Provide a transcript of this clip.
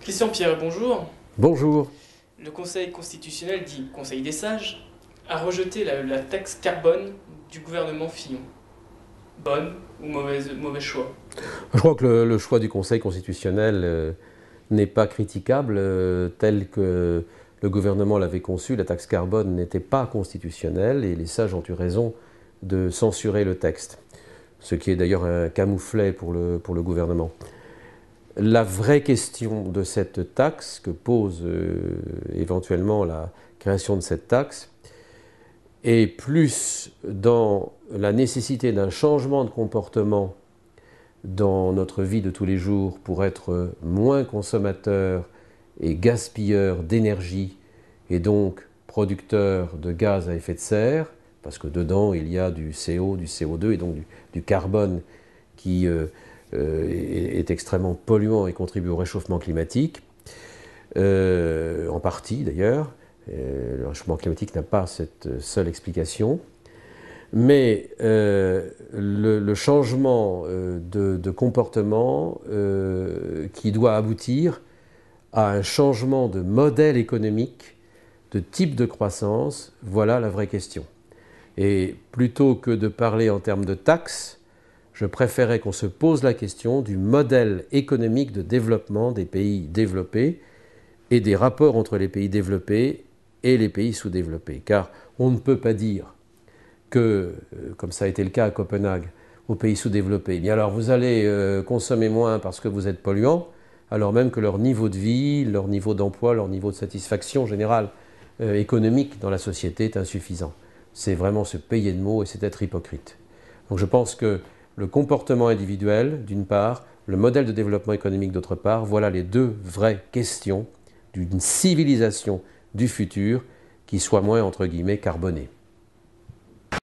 Christian Pierre, bonjour. Bonjour. Le Conseil constitutionnel, dit Conseil des sages, a rejeté la taxe carbone du gouvernement Fillon. Bonne ou mauvais choix? Je crois que le choix du Conseil constitutionnel n'est pas critiquable. Tel que le gouvernement l'avait conçu, la taxe carbone n'était pas constitutionnelle et les sages ont eu raison de censurer le texte. Ce qui est d'ailleurs un camouflet pour le gouvernement. La vraie question de cette taxe que pose éventuellement la création de cette taxe est plus dans la nécessité d'un changement de comportement dans notre vie de tous les jours pour être moins consommateur et gaspilleur d'énergie et donc producteur de gaz à effet de serre, parce que dedans il y a du CO, du CO2 et donc du carbone qui est extrêmement polluant et contribue au réchauffement climatique, en partie d'ailleurs. Le réchauffement climatique n'a pas cette seule explication. Mais le changement de comportement qui doit aboutir à un changement de modèle économique, de type de croissance, voilà la vraie question. Et plutôt que de parler en termes de taxes, je préférais qu'on se pose la question du modèle économique de développement des pays développés et des rapports entre les pays développés et les pays sous-développés. Car on ne peut pas dire que, comme ça a été le cas à Copenhague, aux pays sous-développés, bien alors vous allez consommer moins parce que vous êtes polluant, alors même que leur niveau de vie, leur niveau d'emploi, leur niveau de satisfaction générale économique dans la société est insuffisant. C'est vraiment se payer de mots et c'est être hypocrite. Donc je pense que le comportement individuel, d'une part, le modèle de développement économique, d'autre part, voilà les deux vraies questions d'une civilisation du futur qui soit moins, entre guillemets, carbonée.